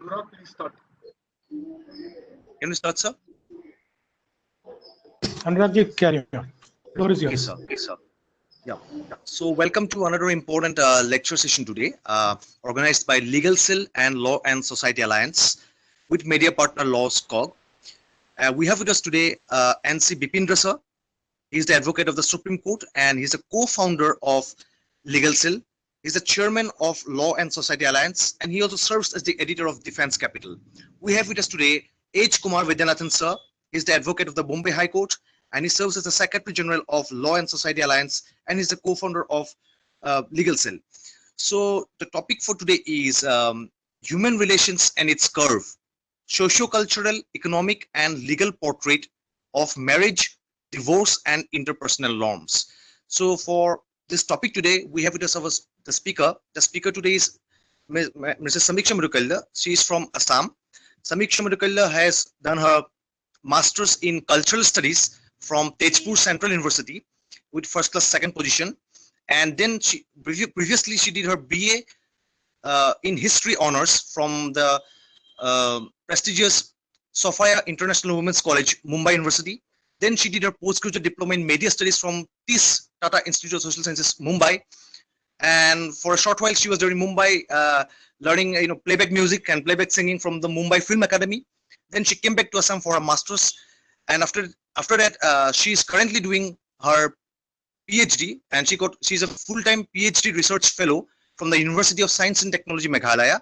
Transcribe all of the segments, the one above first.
Anurag, please start. Can we start, sir? Anurag, carry on. Floor is yours. Okay, sir. Yeah. So, welcome to another important lecture session today, organized by Legal Cell and Law and Society Alliance with media partner Laws Cog. We have with us today NC Bipindra sir. He's the advocate of the Supreme Court and he's a co-founder of Legal Cell. He's the chairman of Law and Society Alliance and he also serves as the editor of Defense Capital. We have with us today H. Kumar Vaidyanathan sir. He's the advocate of the Bombay High Court and he serves as the Secretary General of Law and Society Alliance and he's the co-founder of Legal Cell. So the topic for today is human relations and its curve, socio-cultural, economic and legal portrait of marriage, divorce and interpersonal norms. So for this topic today, we have with us the speaker. The speaker today is Mrs. Samiksha Murukalla. She is from Assam. Samiksha Murukalla has done her master's in cultural studies from Tezpur Central University with first class second position. And then she previously she did her BA in history honors from the prestigious Sophia International Women's College, Mumbai University. Then she did her postgraduate diploma in media studies from TIS, Tata Institute of Social Sciences, Mumbai. And for a short while, she was during Mumbai learning, playback music and playback singing from the Mumbai Film Academy. Then she came back to Assam for her masters, and after that, she is currently doing her PhD, and she's a full-time PhD research fellow from the University of Science and Technology, Meghalaya,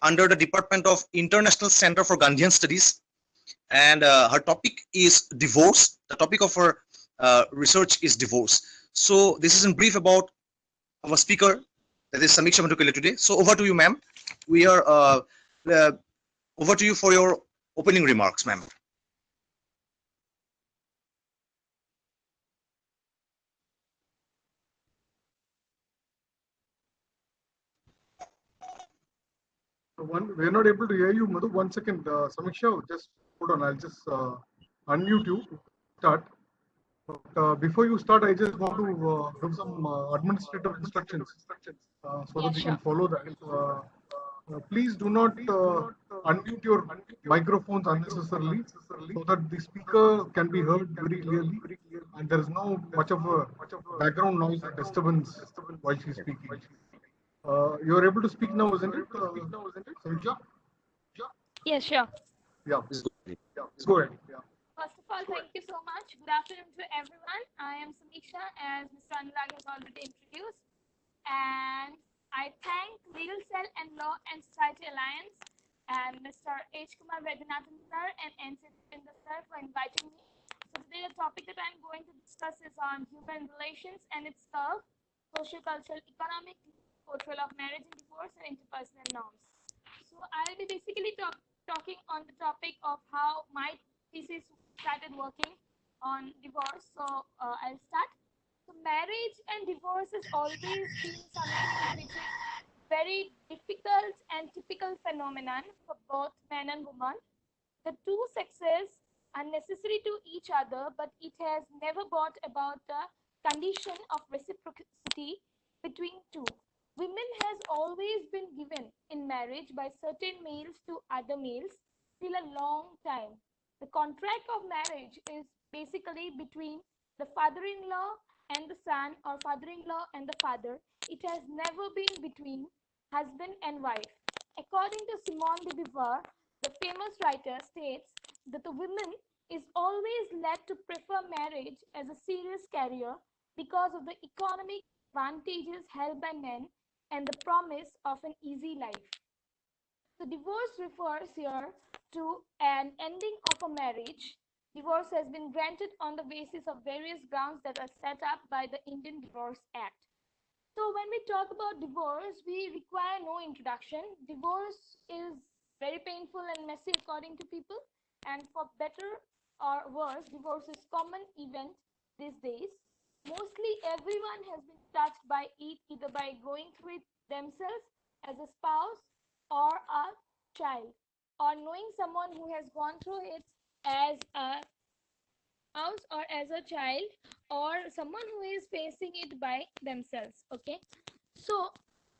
under the Department of International Center for Gandhian Studies. And her topic is divorce. The topic of her research is divorce. So this is in brief about our speaker, that is Samiksha Murukalla today. So over to you, ma'am. We are over to you for your opening remarks, ma'am. We're not able to hear you, Madhu. 1 second, Samiksha, just hold on. I'll just unmute you. Start. Before you start, I just want to give some administrative instructions so that we can follow that. Please do not unmute your microphones unnecessarily so that the speaker can be heard very clearly and there is no much of a background noise or disturbance while she's speaking. You are able to speak now, isn't it? Samiksha? Yes, sure. Yeah, please. Go ahead. First of all, thank you so much. Good afternoon to everyone. I am Samiksha, as Mr. Anurag has already introduced. And I thank Legal Cell and Law and Society Alliance and Mr. H. Kumar Vaidyanathan sir and NC Bipindra sir for inviting me. So today the topic that I'm going to discuss is on human relations and its curve, socio-cultural, economic portrayal of marriage and divorce and interpersonal norms. So I'll be basically talking on the topic of how my thesis started working on divorce. So I'll start. So marriage and divorce has always been something which is very difficult and typical phenomenon for both men and women. The two sexes are necessary to each other, but it has never brought about the condition of reciprocity between two. Women has always been given in marriage by certain males to other males till a long time. The contract of marriage is basically between the father-in-law and the son, or father-in-law and the father. It has never been between husband and wife. According to Simone de Beauvoir, the famous writer states that the woman is always led to prefer marriage as a serious career because of the economic advantages held by men and the promise of an easy life. The divorce refers here to an ending of a marriage. Divorce has been granted on the basis of various grounds that are set up by the Indian Divorce Act. So when we talk about divorce, we require no introduction. Divorce is very painful and messy according to people. And for better or worse, divorce is common event these days. Mostly everyone has been touched by it either by going through it themselves as a spouse or a child, or knowing someone who has gone through it as a spouse or as a child, or someone who is facing it by themselves. Okay, so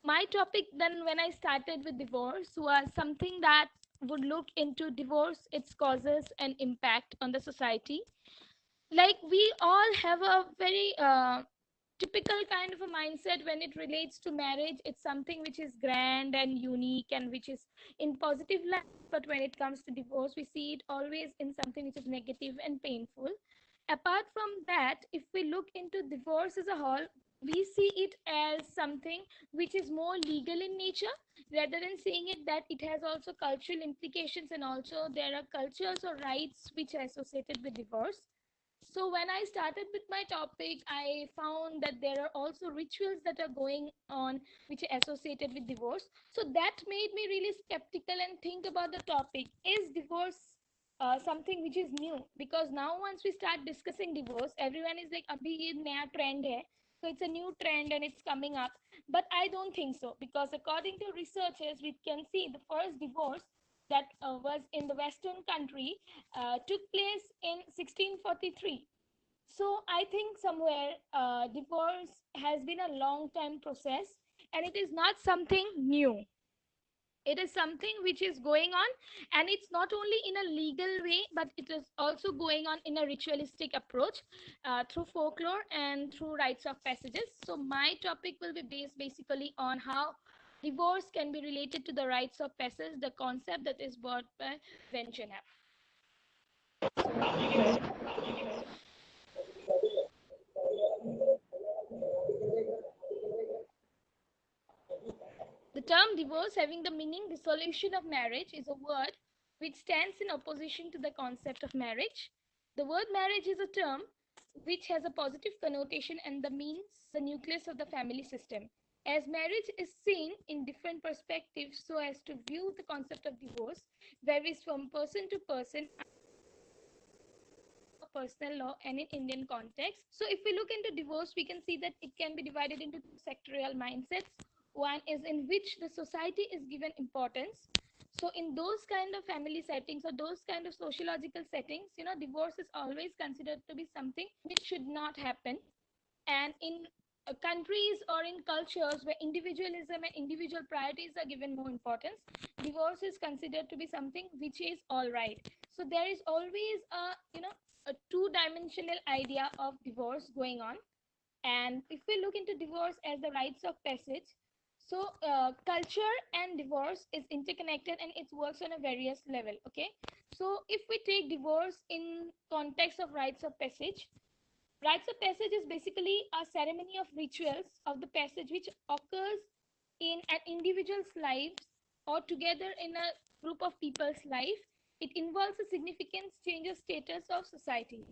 my topic then when I started with divorce was something that would look into divorce, its causes and impact on the society. Like we all have a very typical kind of a mindset when it relates to marriage. It's something which is grand and unique and which is in positive light, but when it comes to divorce we see it always in something which is negative and painful. Apart from that, if we look into divorce as a whole, we see it as something which is more legal in nature, rather than seeing it that it has also cultural implications, and also there are cultures or rights which are associated with divorce. So when I started with my topic, I found that there are also rituals that are going on which are associated with divorce. So that made me really skeptical and think about the topic. Is divorce something which is new? Because now once we start discussing divorce, everyone is like, "Abhi ye naya trend hai." So it's a new trend and it's coming up. But I don't think so, because according to researchers, we can see the first divorce that was in the Western country took place in 1643. So I think somewhere divorce has been a long time process, and it is not something new. It is something which is going on, and it's not only in a legal way, but it is also going on in a ritualistic approach through folklore and through rites of passages. So my topic will be based basically on how divorce can be related to the rites of passage, the concept that is brought by Vengeance. The term divorce, having the meaning dissolution of marriage, is a word which stands in opposition to the concept of marriage. The word marriage is a term which has a positive connotation and the means the nucleus of the family system. As marriage is seen in different perspectives, so as to view the concept of divorce varies from person to person, personal law and in Indian context. So if we look into divorce, we can see that it can be divided into two sectorial mindsets. One is in which the society is given importance. So in those kind of family settings or those kind of sociological settings, divorce is always considered to be something which should not happen. And in countries or in cultures where individualism and individual priorities are given more importance, divorce is considered to be something which is all right. So there is always a two-dimensional idea of divorce going on. And if we look into divorce as the rites of passage, so culture and divorce is interconnected and it works on a various level. Okay, so if we take divorce in context of rites of passage, rites of passage is basically a ceremony of rituals of the passage which occurs in an individual's life or together in a group of people's life. It involves a significant change of status of society.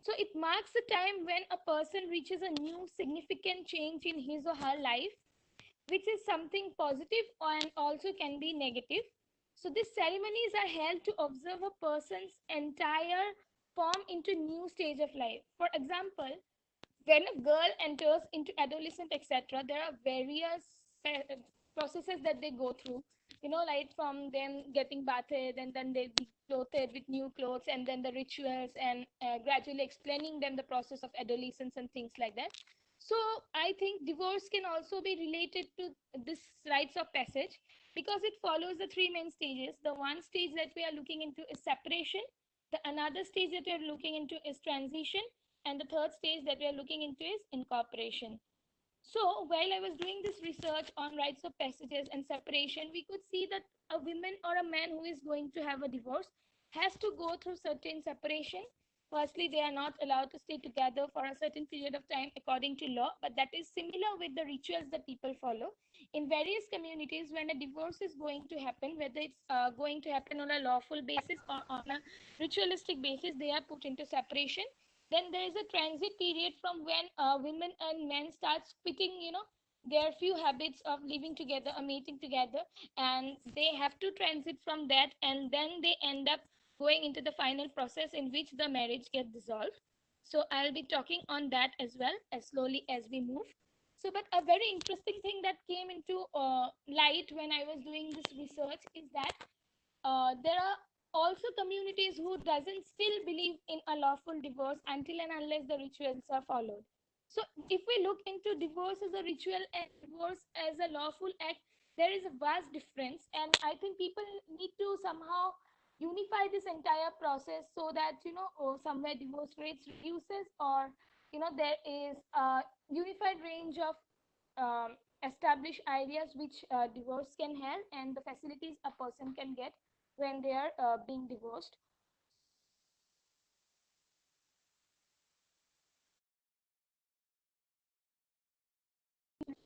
So it marks the time when a person reaches a new significant change in his or her life, which is something positive and also can be negative. So these ceremonies are held to observe a person's entire form into new stage of life. For example, when a girl enters into adolescent, etc., there are various processes that they go through, like from them getting bathed and then they be clothed with new clothes, and then the rituals, and gradually explaining them the process of adolescence and things like that. So I think divorce can also be related to this rites of passage, because it follows the three main stages. The one stage that we are looking into is separation, the another stage that we are looking into is transition, and the third stage that we are looking into is incorporation. So while I was doing this research on rites of passages and separation, we could see that a woman or a man who is going to have a divorce has to go through certain separation. Firstly, they are not allowed to stay together for a certain period of time according to law, but that is similar with the rituals that people follow. In various communities, when a divorce is going to happen, whether it's going to happen on a lawful basis or on a ritualistic basis, they are put into separation. Then there is a transit period from when women and men start quitting, their few habits of living together or meeting together, and they have to transit from that, and then they end up going into the final process in which the marriage gets dissolved. So I'll be talking on that as well as slowly as we move. So, but a very interesting thing that came into light when I was doing this research is that there are also communities who doesn't still believe in a lawful divorce until and unless the rituals are followed. So if we look into divorce as a ritual and divorce as a lawful act, there is a vast difference, and I think people need to somehow unify this entire process so that somewhere divorce rates reduces, or there is a unified range of establish ideas which divorce can have and the facilities a person can get when they are being divorced.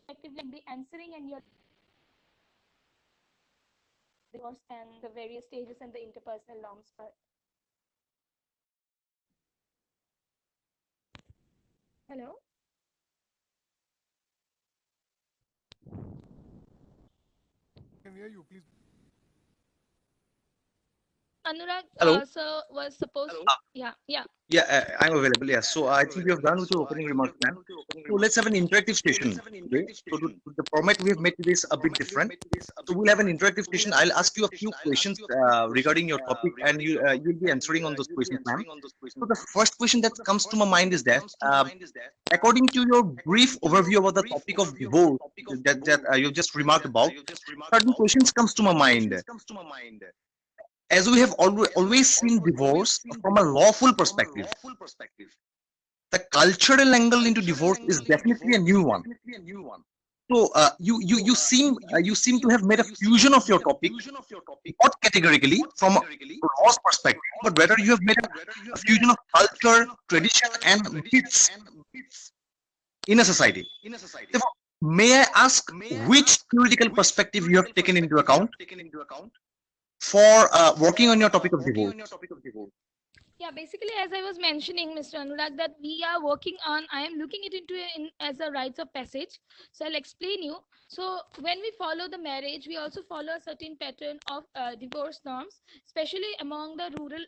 Effectively be answering and your divorce and the various stages and the interpersonal norms. Hello, Can hear you, please. Anurag. Hello. So was supposed. Uh, Yeah, yeah. yeah, I'm available. Yeah. So I think we have done with your opening remarks, ma'am. So let's have an interactive session today. So the format we have made today is a bit different. So we'll have an interactive session. I'll ask you a few questions regarding your topic, and you'll be answering on those questions, ma'am. So the first question that comes to my mind is that, according to your brief overview about the topic of divorce that you just remarked about, certain questions comes to my mind. As we have always seen divorce from a lawful perspective, the cultural angle into divorce is definitely a new one. So you seem to have made a fusion of your topic, not categorically from a law's perspective, but rather you have made a fusion of culture, tradition, and myths in a society. Therefore, may I ask which theoretical perspective you have taken into account for working on your topic of divorce? Yeah, basically, as I was mentioning, Mr. Anurag, that we are working on, I am looking it into as a rites of passage. So I'll explain you. So when we follow the marriage, we also follow a certain pattern of divorce norms, especially among the rural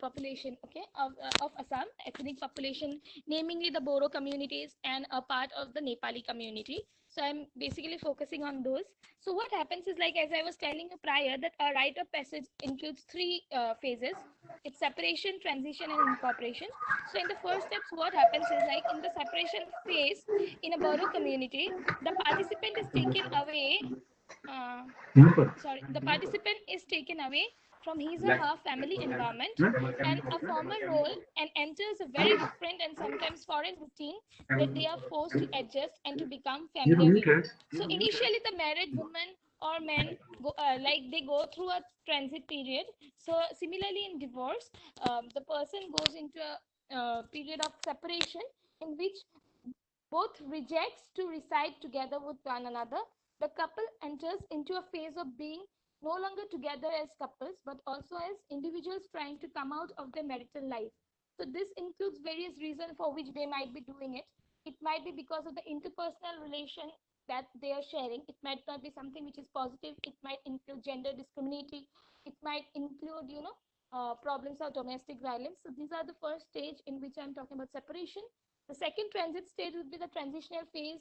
population, okay, of Assam, ethnic population, namely the Boro communities and a part of the Nepali community. So I'm basically focusing on those. So what happens is, like as I was telling you prior, that a rite of passage includes three phases. It's separation, transition, and incorporation. So in the first steps, what happens is, like in the separation phase in a Boro community, the participant is taken away. Uh, sorry, the participant is taken away from his or her family environment and a former role and enters a very different and sometimes foreign routine that they are forced to adjust and to become familiar with. So initially, the married woman or men they go through a transit period. So similarly, in divorce, the person goes into a period of separation in which both rejects to reside together with one another. The couple enters into a phase of being no longer together as couples, but also as individuals trying to come out of their marital life. So this includes various reasons for which they might be doing it. It might be because of the interpersonal relation that they are sharing. It might not be something which is positive. It might include gender discrimination. It might include, problems of domestic violence. So these are the first stage in which I'm talking about separation. The second transit stage would be the transitional phase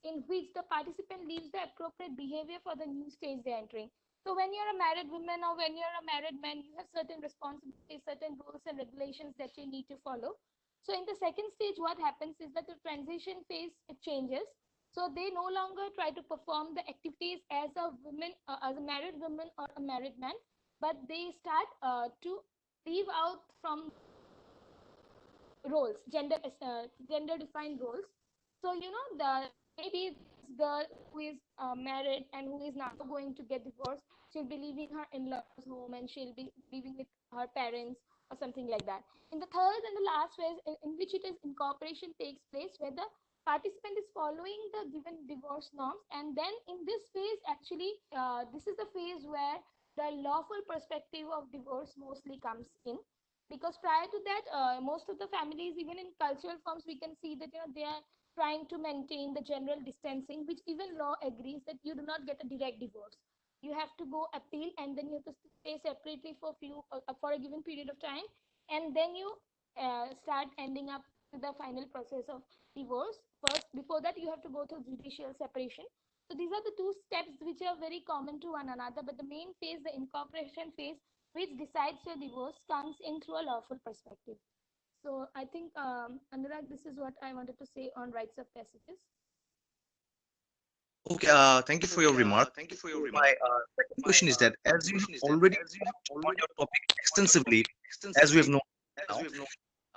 in which the participant leaves the appropriate behavior for the new stage they're entering. So when you're a married woman or when you're a married man, you have certain responsibilities, certain rules and regulations that you need to follow. So in the second stage, what happens is that the transition phase it changes. So they no longer try to perform the activities as a woman, as a married woman or a married man, but they start to leave out from roles, gender defined roles. So the maybe this girl who is married and who is now going to get divorced, she'll be leaving her in-laws home and she'll be living with her parents or something like that. In the third and the last phase, in which it is incorporation takes place, where the participant is following the given divorce norms, and then in this phase actually this is the phase where the lawful perspective of divorce mostly comes in, because prior to that most of the families, even in cultural forms, we can see that they are trying to maintain the general distancing, which even law agrees that you do not get a direct divorce. You have to go appeal, and then you have to stay separately for for a given period of time, and then you start ending up with the final process of divorce. First, before that, you have to go through judicial separation. So these are the two steps which are very common to one another. But the main phase, the incorporation phase, which decides your divorce, comes in through a lawful perspective. So I think, Anurag, this is what I wanted to say on rites of passages. Okay, thank you for your remark. My second question is that as you have already talked on your topic extensively, as we have known now,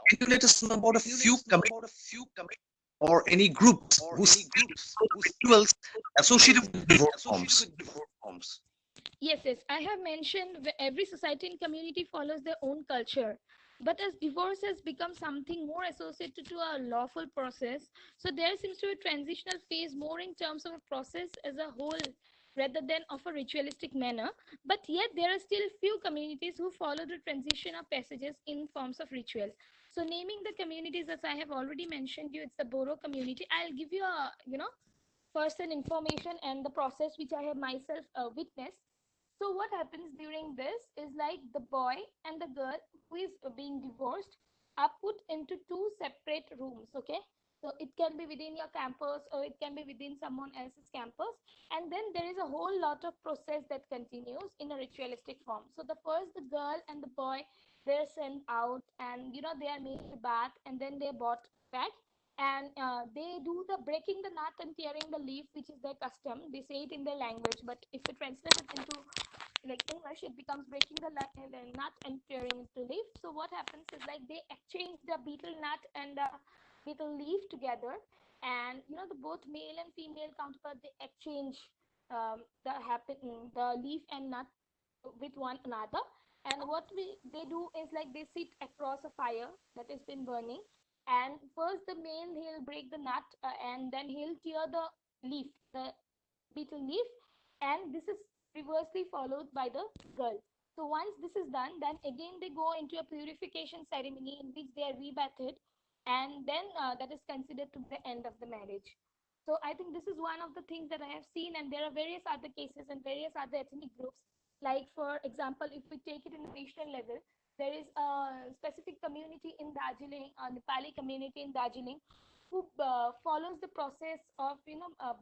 can you let us know about a few communities or any groups who still follow rituals associated with divorce forms? Yes. I have mentioned every society and community follows their own culture. But as divorce has become something more associated to a lawful process, so there seems to be a transitional phase more in terms of a process as a whole rather than of a ritualistic manner. But yet there are still few communities who follow the transition of passages in forms of ritual. So naming the communities, as I have already mentioned you, it's the Boro community. I'll give you a person information and the process which I have myself witnessed. So what happens during this is like the boy and the girl who is being divorced are put into two separate rooms. Okay, so it can be within your campus or it can be within someone else's campus, and then there is a whole lot of process that continues in a ritualistic form. So the first, the girl and the boy, they're sent out, and they are made to bath, and then they're brought back, and they do the breaking the nut and tearing the leaf, which is their custom. They say it in their language, but if you translate it into like English, it becomes breaking the nut and tearing it to leaf. So what happens is like they exchange the beetle nut and the beetle leaf together, and the both male and female counterpart, they exchange the leaf and nut with one another. And what they do is like they sit across a fire that has been burning, and first the male, he'll break the nut, and then he'll tear the leaf, the beetle leaf, and this is reversely followed by the girl. So once this is done, then again they go into a purification ceremony in which they are rebathed, and then that is considered to be the end of the marriage. So I think this is one of the things that I have seen, and there are various other cases and various other ethnic groups. Like for example, if we take it in a national level, there is a specific community in Darjeeling, a Nepali community in Darjeeling, who follows the process of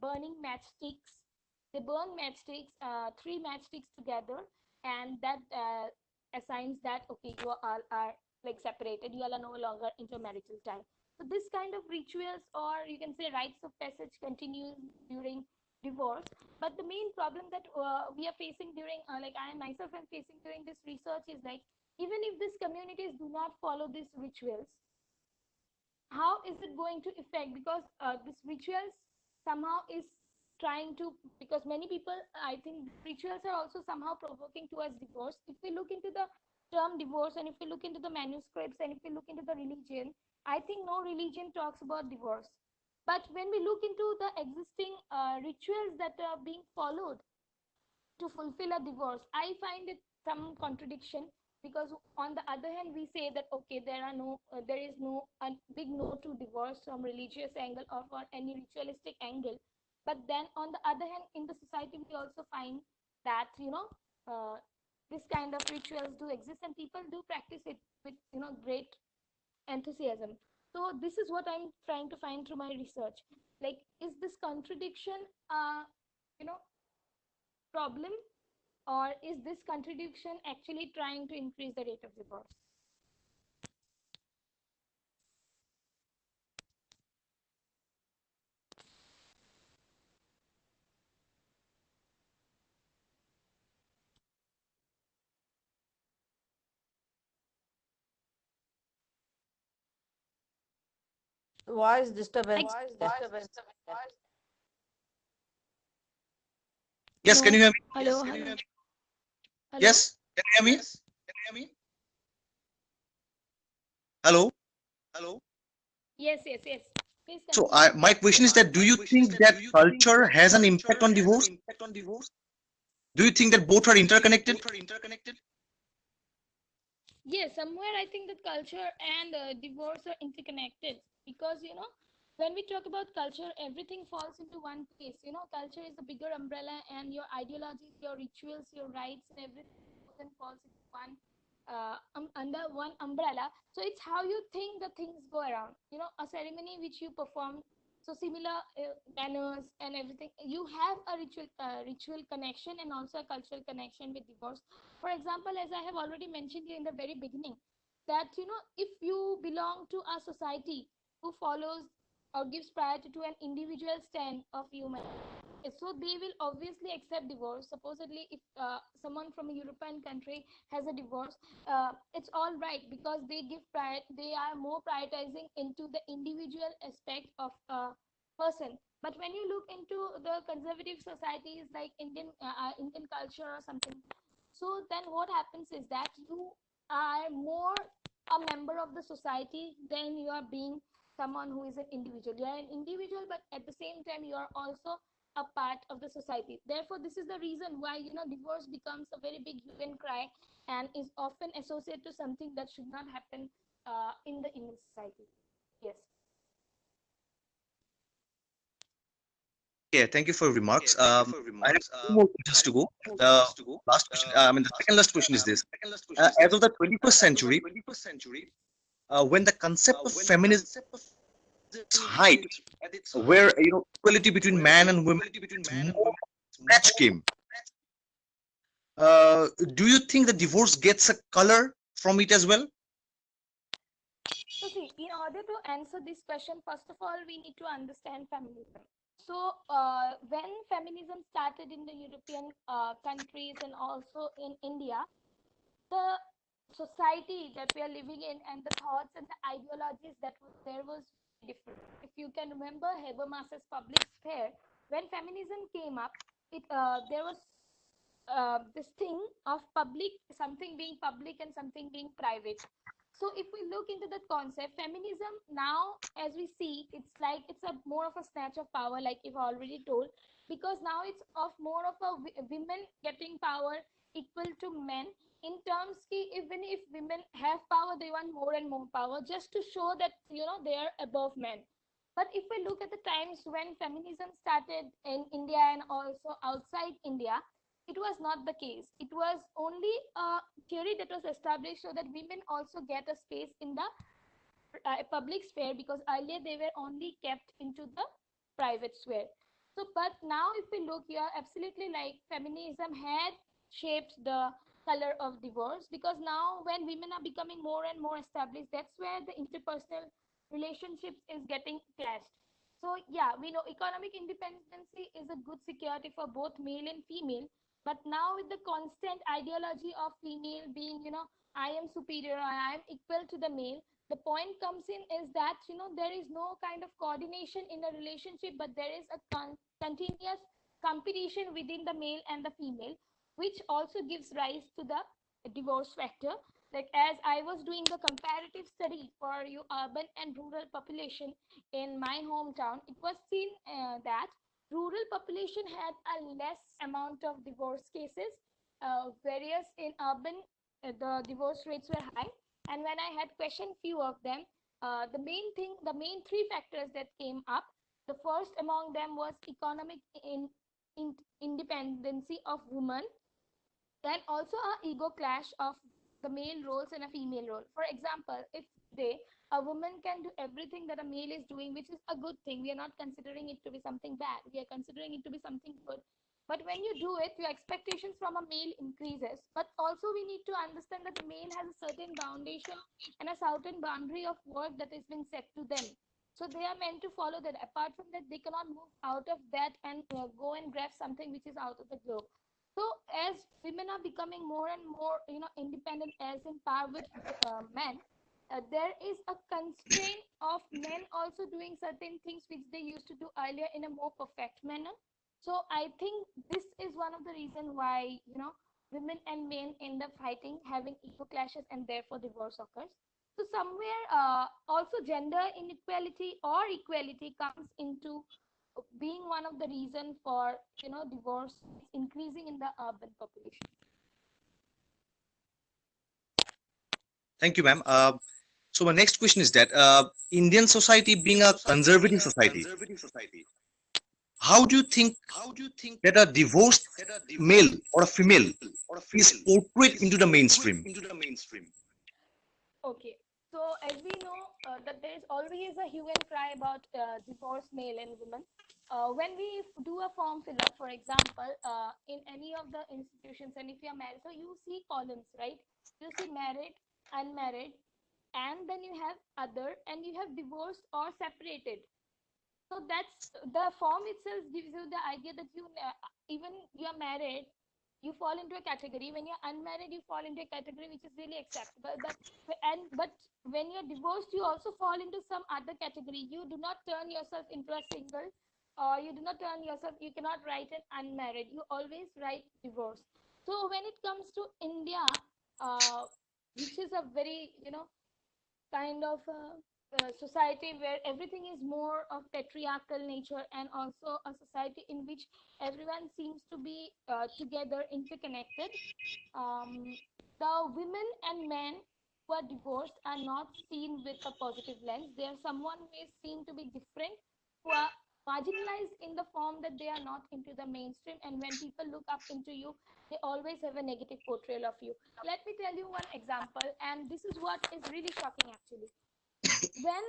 burning matchsticks. They burn matchsticks, three matchsticks together, and that assigns that okay, you all are like separated. You all are no longer intermarital time. So this kind of rituals, or you can say rites of passage, continue during divorce. But the main problem that we are facing during, like I myself am facing during this research, is like even if these communities do not follow these rituals, how is it going to affect? Because this rituals somehow is trying to, because many people, I think rituals are also somehow provoking towards divorce. If we look into the term divorce, and if we look into the manuscripts, and if we look into the religion, I think no religion talks about divorce. But when we look into the existing rituals that are being followed to fulfill a divorce, I find it some contradiction. Because on the other hand, we say that okay, there is no a big no to divorce from religious angle or for any ritualistic angle. But then on the other hand, in the society, we also find that this kind of rituals do exist, and people do practice it with great enthusiasm. So this is what I'm trying to find through my research. Like, is this contradiction you know problem, or is this contradiction actually trying to increase the rate of divorce? Voice disturbance. Yes, can you hear me? Hello, hello. Yes, can you hear me? Hello. Yes. Please So continue. my question is that do you think that culture has an impact on divorce? Do you think that both are interconnected? Yes, somewhere I think that culture and divorce are interconnected, because when we talk about culture, everything falls into one place. You know, culture is a bigger umbrella, and your ideologies, your rituals, your rites, and everything then falls into one under one umbrella. So it's how you think the things go around. You know, a ceremony which you perform, so similar manners and everything. You have a ritual connection and also a cultural connection with divorce. For example, as I have already mentioned you in the very beginning, that you know, if you belong to a society who follows or gives priority to an individual stand of human, so they will obviously accept divorce. Supposedly, if someone from a European country has a divorce, it's all right because they give they are more prioritizing into the individual aspect of a person. But when you look into the conservative societies like Indian culture or something, so then what happens is that you are more a member of the society than you are being someone who is an individual. You are an individual, but at the same time you are also a part of the society. Therefore, this is the reason why you know divorce becomes a very big hue and cry and is often associated to something that should not happen in the Indian society. Yes. Yeah, thank you for your remarks. I have two more questions to go. The last question, the second last question is this. As of the 21st century, when the concept of feminism is its height, where equality between man and women is more match game, do you think the divorce gets a color from it as well? So see, in order to answer this question, first of all, we need to understand feminism. So when feminism started in the European countries and also in India, the society that we are living in and the thoughts and the ideologies that was there was different. If you can remember Habermas's public sphere, when feminism came up, it there was this thing of public, something being public and something being private. So if we look into that concept, feminism now, as we see, it's like it's a more of a snatch of power, like you've already told, because now it's of more of a women getting power equal to men, in terms ki even if women have power, they want more and more power just to show that you know they are above men. But if we look at the times when feminism started in India and also outside India, it was not the case. It was only a theory that was established so that women also get a space in the public sphere, because earlier they were only kept into the private sphere. So, but now if we look, you are absolutely like feminism had shaped the color of divorce, because now when women are becoming more and more established, that's where the interpersonal relationships is getting clashed. So yeah, we know economic independency is a good security for both male and female, but now with the constant ideology of female being, you know, I am superior, I am equal to the male, the point comes in is that you know there is no kind of coordination in a relationship, but there is a continuous competition within the male and the female, which also gives rise to the divorce factor. Like as I was doing the comparative study for you urban and rural population in my hometown, it was seen that rural population had a less amount of divorce cases, whereas in urban the divorce rates were high. And when I had questioned few of them, the main three factors that came up, the first among them was economic in independency of women, then also a ego clash of the male roles and a female role. For example, if they a woman can do everything that a male is doing, which is a good thing. We are not considering it to be something bad. We are considering it to be something good. But when you do it, your expectations from a male increases. But also we need to understand that the male has a certain foundation and a certain boundary of work that has been set to them. So they are meant to follow that. Apart from that, they cannot move out of that and go and grab something which is out of the globe. So as women are becoming more and more, you know, independent as in par with men, there is a constraint of men also doing certain things which they used to do earlier in a more perfect manner. So I think this is one of the reason why you know women and men end up fighting, having ego clashes, and therefore divorce occurs. So somewhere also gender inequality or equality comes into being one of the reason for you know divorce is increasing in the urban population. Thank you, ma'am. So my next question is that Indian society being a conservative society, how do you think that a divorced male or a female is portrayed into the mainstream? Okay, so as we know that there is always a hue and cry about divorced male and women. When we do a form fill up, for example, in any of the institutions, and if you are married, so you see columns, right? You see married, unmarried, and then you have other, and you have divorced or separated. So that's the form itself gives you the idea that you even you're married, you fall into a category. When you're unmarried, you fall into a category which is really acceptable. But when you're divorced, you also fall into some other category. You do not turn yourself into a single, or you do not turn yourself. You cannot write an unmarried. You always write divorce. So when it comes to India, uh, which is a very kind of a society where everything is more of patriarchal nature, and also a society in which everyone seems to be together, interconnected. um, the women and men who are divorced are not seen with a positive lens. They are someone who is seen to be different, who are marginalized in the form that they are not into the mainstream. And when people look up into you, they always have a negative portrayal of you. Let me tell you one example, and this is what is really shocking actually. When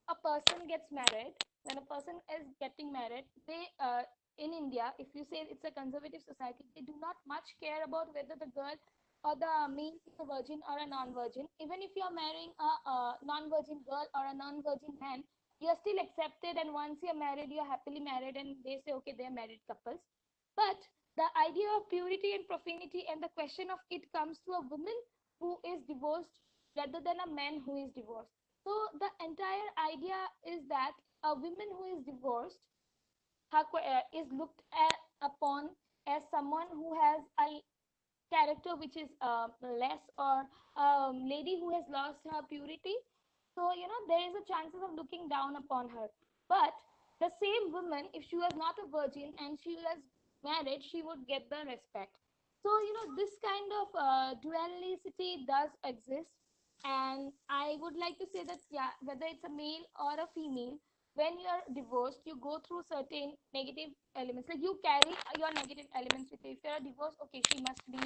a person gets married, when a person is getting married, they in India, if you say it's a conservative society, they do not much care about whether the girl or the male is a virgin or a non-virgin. Even if you are marrying a non-virgin girl or a non-virgin man, you are still accepted, and once you're married, you're happily married, and they say okay, they're married couples. But the idea of purity and profanity and the question of it comes to a woman who is divorced rather than a man who is divorced. So the entire idea is that a woman who is divorced is looked upon as someone who has a character which is less, or lady who has lost her purity. So there is a chances of looking down upon her. But the same woman, if she was not a virgin and she was married, she would get the respect. So this kind of duality does exist. And I would like to say that, yeah, whether it's a male or a female, when you're divorced, you go through certain negative elements. Like, you carry your negative elements with you. If you're divorced, okay, she must be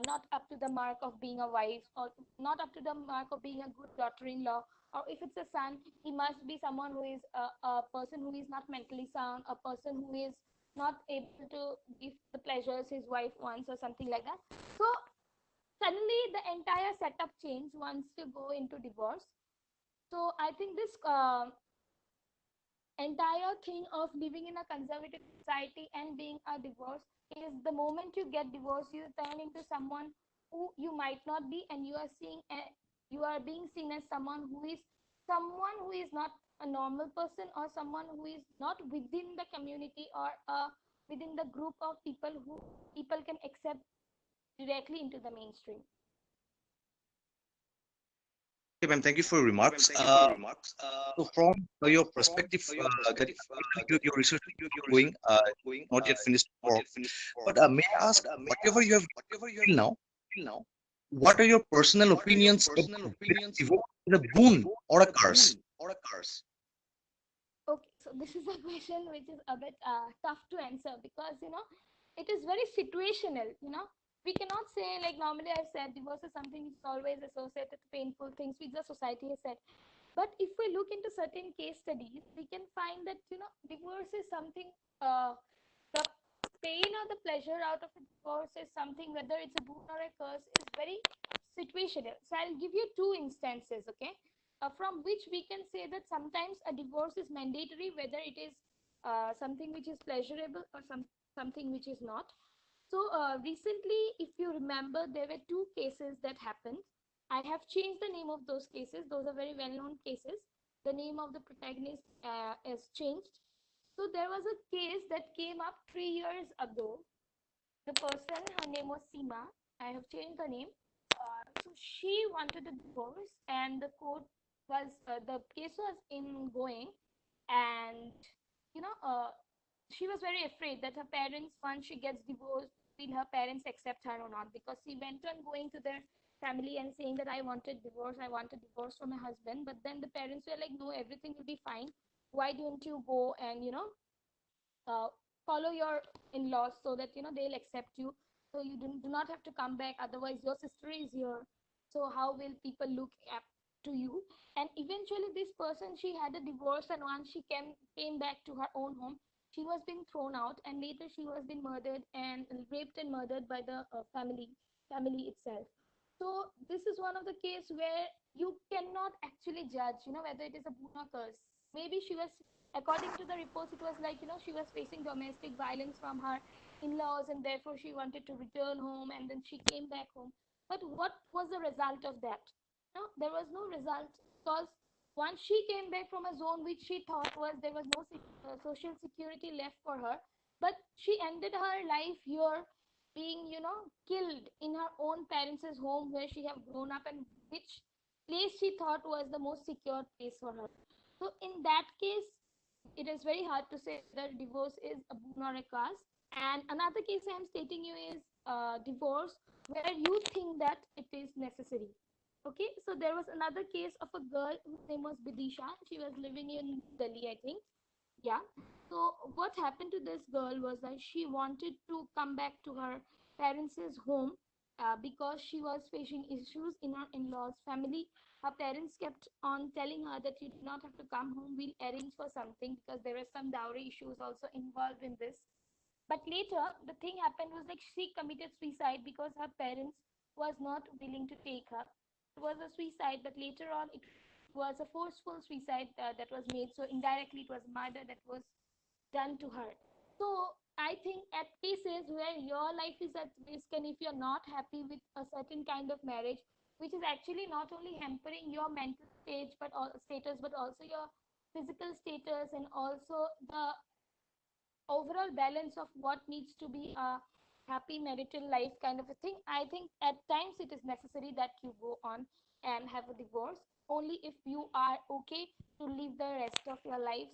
not up to the mark of being a wife, or not up to the mark of being a good daughter-in-law. Or if it's a son, he must be someone who is a person who is not mentally sound, a person who is not able to give the pleasures his wife wants, or something like that. So suddenly the entire setup changed once you go into divorce. So I think this entire thing of living in a conservative society and being a divorce is, the moment you get divorced, you turn into someone who you might not be, and you are being seen as someone who is not a normal person, or someone who is not within the community, or within the group of people who people can accept directly into the mainstream. Okay, ma'am, thank you for your remarks. So from your perspective, that your research is going, not yet finished work, but may I ask, whatever you have till now, what are your personal opinions about whether divorce is a boon or a curse? Okay, so this is a question which is a bit tough to answer, because it is very situational. We cannot say, like, normally I've said divorce is something which is always associated to painful things which the society has said. But if we look into certain case studies, we can find that divorce is something. The pain or the pleasure out of a divorce is something, whether it's a boon or a curse, is very situational. So I'll give you two instances, okay, from which we can say that sometimes a divorce is mandatory, whether it is something which is pleasurable, or something which is not. So recently, if you remember, there were two cases that happened. I have changed the name of those cases. Those are very well-known cases. The name of the protagonist is changed. So there was a case that came up 3 years ago. The person, her name was Seema. I have changed the name. So she wanted a divorce, and the case was in going, and you know, uh, she was very afraid that her parents, once she gets divorced, will her parents accept her or not? Because she went on going to their family and saying that I wanted divorce from my husband. But then the parents were like, no, everything will be fine. Why don't you go and, uh, follow your in-laws so that, they'll accept you. So you do not have to come back. Otherwise, your sister is here. So how will people look up to you? And eventually, this person, she had a divorce, and once she came back to her own home, she was being thrown out, and later she was being murdered and raped and murdered by the family itself. So this is one of the case where you cannot actually judge, whether it is a boon or curse. Maybe she was, according to the reports, it was like, she was facing domestic violence from her in-laws, and therefore she wanted to return home, and then she came back home. But what was the result of that? No, there was no result, because once she came back from a zone which she thought was, there was no social security left for her, but she ended her life here being, killed in her own parents' home where she have grown up, and which place she thought was the most secure place for her. So in that case, it is very hard to say that divorce is a boon or a curse. And another case I am stating you is divorce where you think that it is necessary. Okay, so there was another case of a girl whose name was Bidisha. She was living in Delhi, I think. Yeah. So what happened to this girl was that she wanted to come back to her parents' home because she was facing issues in her in-laws' family. Her parents kept on telling her that you do not have to come home. We'll arrange for something, because there were some dowry issues also involved in this. But later, the thing happened was like she committed suicide because her parents was not willing to take her. It was a suicide, but later on it was a forceful suicide that was made. So indirectly, it was murder that was done to her. So I think at cases where your life is at risk, and if you're not happy with a certain kind of marriage, which is actually not only hampering your mental status, but also your physical status, and also the overall balance of what needs to be a happy marital life kind of a thing. I think at times it is necessary that you go on and have a divorce, only if you are okay to live the rest of your lives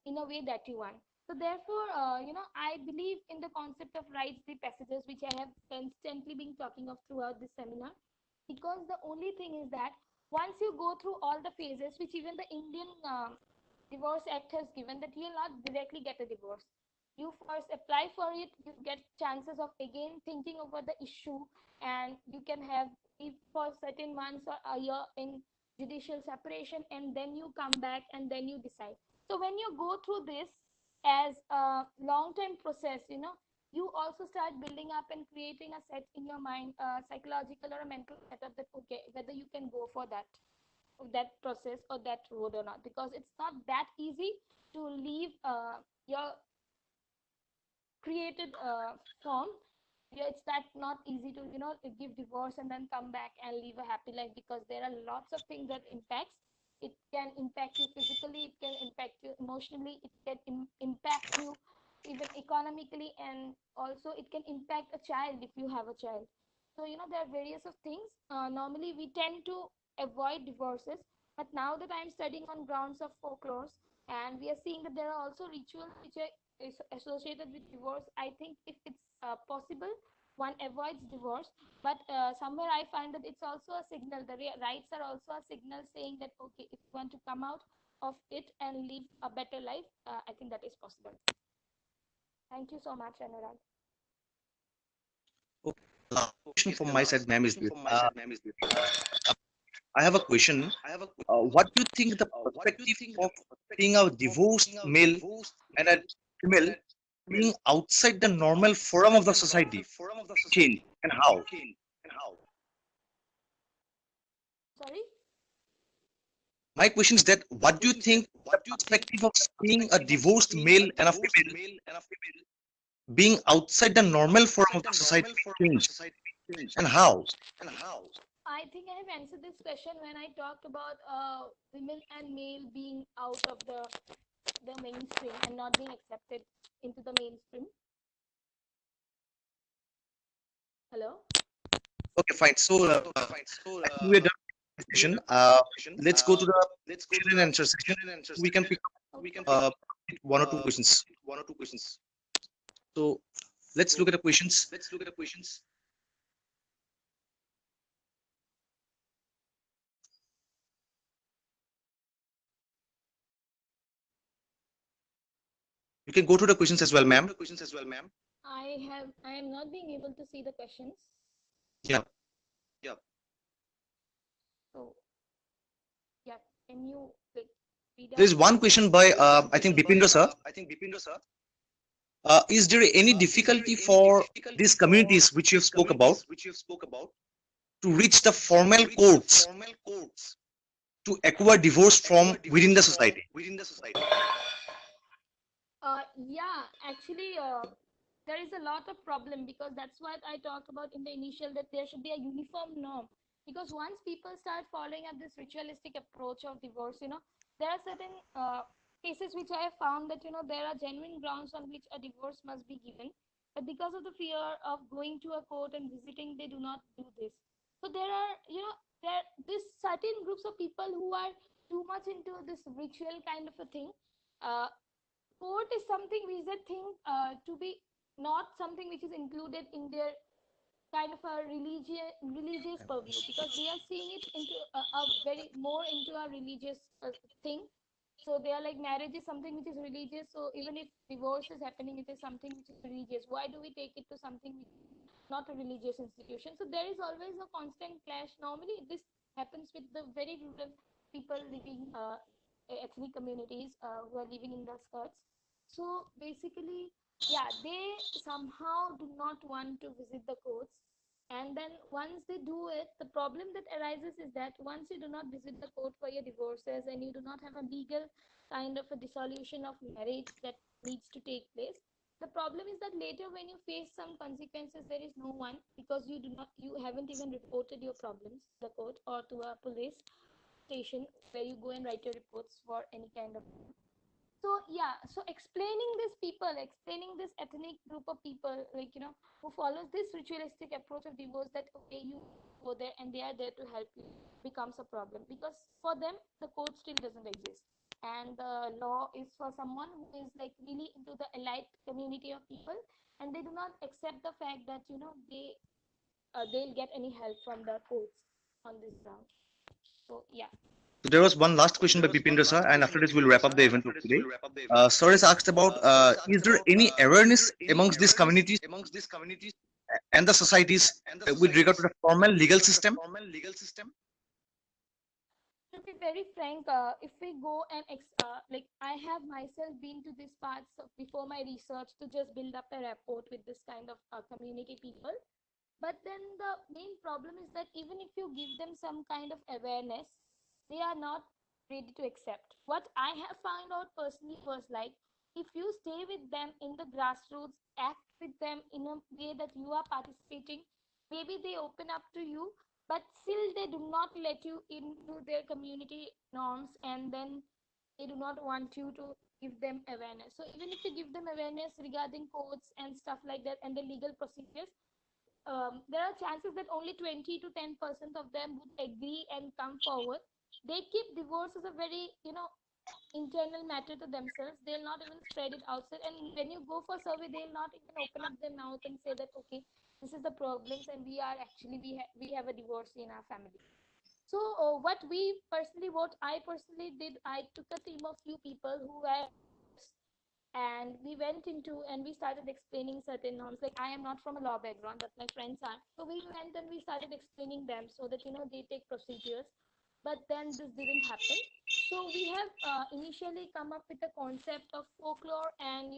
in a way that you want. So therefore, I believe in the concept of rites the passages, which I have constantly been talking of throughout this seminar, because the only thing is that once you go through all the phases, which even the Indian Divorce Act has given, that you will not directly get a divorce. You first apply for it, you get chances of again thinking over the issue, and you can have if for certain months or a year in judicial separation, and then you come back and then you decide. So when you go through this as a long-term process, you also start building up and creating a set in your mind, psychological or a mental setup, that okay, whether you can go for that process or that road or not, because it's not that easy to leave your created form. Yeah, it's that not easy to give divorce and then come back and live a happy life, because there are lots of things that impacts. It can impact you physically, it can impact you emotionally, it can impact you even economically, and also it can impact a child if you have a child. So there are various of things. Normally we tend to avoid divorces, but now that I'm studying on grounds of folklore, and we are seeing that there are also rituals which are is associated with divorce. I think if it's possible, one avoids divorce, but somewhere I find that it's also a signal. The rights are also a signal saying that okay, if you want to come out of it and live a better life, I think that is possible. Thank you so much, Anurag. Okay. Question from my side, ma'am, is this. I have a question. What do you think the perspective of being a divorced male and a female being outside the normal forum of the society change, and how? Sorry. My question is that what do you think the perspective of being a divorced male and a female being outside the normal forum of the society change, and how? I think I have answered this question when I talked about women and male being out of the mainstream and not being accepted into the mainstream. Hello. Okay, fine. So, I think we're done with this session. Let's go to the question and answer section. We can pick up one or two questions. So, let's look at the questions. You can go to the questions as well, ma'am. I am not being able to see the questions. Yeah. So, yeah, can you like read out? There's one question by I think Bipindra sir. Is there any difficulty for these communities which you have spoke about to reach the formal courts to acquire divorce from within the society? Yeah, actually, there is a lot of problem because that's what I talked about in the initial that there should be a uniform norm. Because once people start following up this ritualistic approach of divorce, there are certain cases which I have found that there are genuine grounds on which a divorce must be given, but because of the fear of going to a court and visiting, they do not do this. So there are there this certain groups of people who are too much into this ritual kind of a thing. Uh, Court is something which they think to be not something which is included in their kind of a religious purview because they are seeing it into a very more into a religious thing. So they are like marriage is something which is religious, so even if divorce is happening it is something which is religious. Why do we take it to something which is not a religious institution? So there is always a constant clash. Normally this happens with the very rural people living ethnic communities who are living in the skirts. So basically, yeah, they somehow do not want to visit the courts. And then once they do it, the problem that arises is that once you do not visit the court for your divorces and you do not have a legal kind of a dissolution of marriage that needs to take place, the problem is that later when you face some consequences, there is no one because you haven't even reported your problems to the court or to a police station where you go and write your reports for any kind of. So yeah, so explaining this ethnic group of people, like who follows this ritualistic approach of divorce, that okay, you go there and they are there to help you, becomes a problem because for them the court still doesn't exist, and the law is for someone who is like really into the elite community of people, and they do not accept the fact that they'll get any help from the courts on this ground. So yeah. So there was one last question by Bipindra sir, and after this we'll wrap up the event of today. Sir has asked about is there any awareness amongst these communities and the societies with regard to the formal legal system? To be very frank, if we go and like I have myself been to these parts before my research to just build up a rapport with this kind of community people. But then the main problem is that even if you give them some kind of awareness, they are not ready to accept. What I have found out personally was like if you stay with them in the grassroots, act with them in a way that you are participating, maybe they open up to you, but still they do not let you into their community norms, and then they do not want you to give them awareness. So even if you give them awareness regarding codes and stuff like that and the legal procedures, there are chances that only 20 to 10% of them would agree and come forward. They keep divorce as a very, internal matter to themselves. They'll not even spread it outside. And when you go for survey, they'll not even open up their mouth and say that, okay, this is the problems, and we are actually we have a divorce in our family. So what I personally did, I took a team of few people who were, and we went into and we started explaining certain norms. Like I am not from a law background, but my friends are. So we went and we started explaining them so that they take procedures. But then this didn't happen. So we have initially come up with the concept of folklore and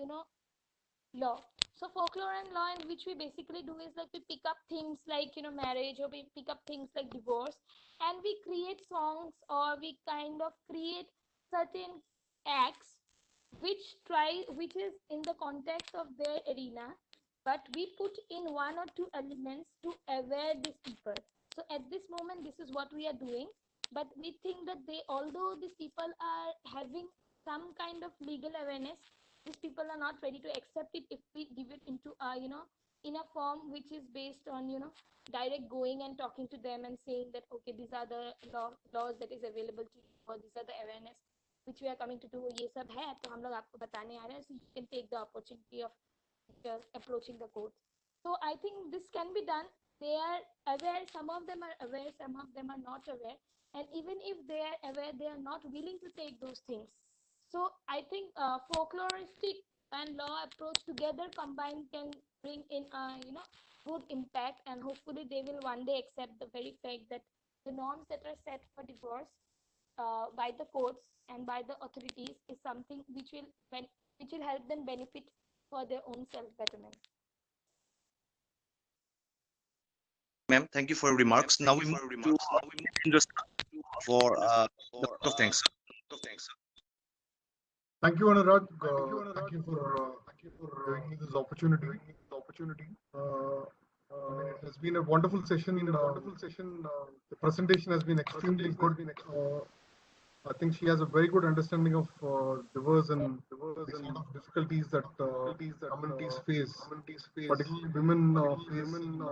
law. So folklore and law, in which we basically do is like we pick up things like marriage, or we pick up things like divorce, and we create songs, or we kind of create certain acts which is in the context of their arena, but we put in one or two elements to aware these people. So at this moment this is what we are doing, but we think that although these people are having some kind of legal awareness, these people are not ready to accept it if we give it into in a form which is based on direct going and talking to them and saying that okay, these are the laws that is available to you, or these are the awareness which we are coming to do, ये सब है तो हम लोग आपको बताने आ रहे हैं, so you can take the opportunity of approaching the court. So I think this can be done. They are aware, some of them are aware, some of them are not aware, and even if they are aware, they are not willing to take those things. So I think folkloristic and law approach together combined can bring in good impact, and hopefully they will one day accept the very fact that the norms that are set for divorce by the courts and by the authorities is something which will help them benefit for their own self betterment. Ma'am, thank you for your remarks. Now we move to Indra for the vote of thanks. Thank you, Anurag. Thank you for giving me this opportunity. I mean, it has been a wonderful session. The presentation has been extremely good. I think she has a very good understanding of divorce and the sort of difficulties that communities face, particularly women face in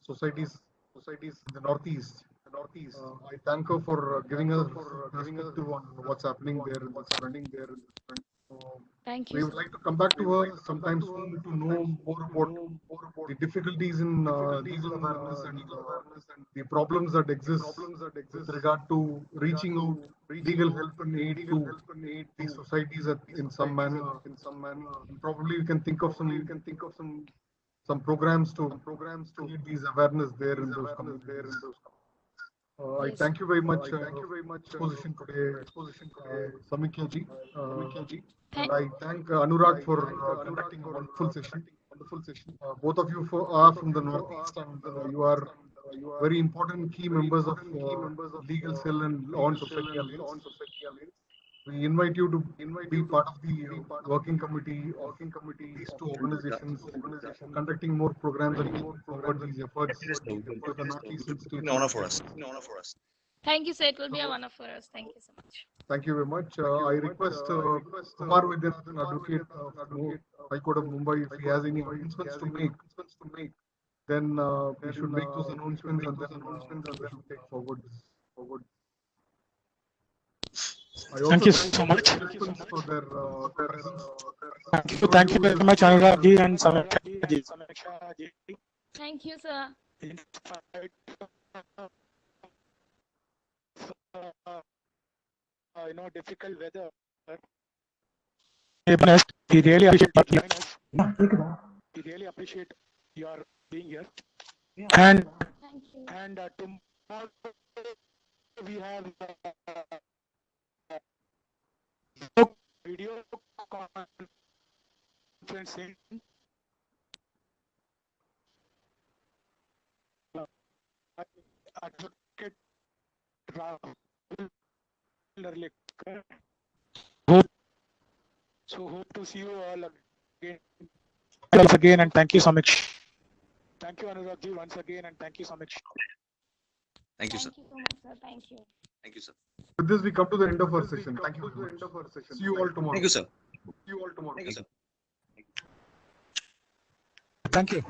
societies in the Northeast. I thank her for giving us perspective on what's happening there in the surrounding there. Thank We you. would like to come back to her sometime soon to know more about the difficulties in legal awareness and the problems that exist with regard to reaching out legal help and aid to these societies in some manner. And probably we can think of some programs to create these awareness there in those communities. I Yes. thank you very much exposition today, Samikya ji. And I thank Anurag for conducting a wonderful session. Both of you are from the Northeast, and you are very important key members of Legal Cell and Law and Society Alliance. We invite you to be part of the working committee of these two organizations, conducting more programs and taking forward these efforts for the Northeastern It's states. an honor for us. Thank you, sir. It will be a honor for us. Thank you so much. Thank you very much. I request Kumar Vidyanathan, advocate of High Court of Mumbai, if he has any announcements to make, then we should make those announcements and then we should take forward. I also Thank you so much. participants for their presence. Thank you very much, Anurag ji and Samiksha ji. Thank you, sir. Difficult weather. We really appreciate your being here. And Thank you. Tomorrow we have video conferencing. Advocate Rahul Narlikar. Hope to see you all again. And thank you, Samiksh. Thank you, Anurag ji, once again, and thank you, Samiksh. Thank you, sir. Thank you so much, sir. Thank you. Thank you, sir. With this, we come to the end of our session. Thank you very much. See you all tomorrow. Thank you, sir. See you all tomorrow. Thank you, sir. Thank you.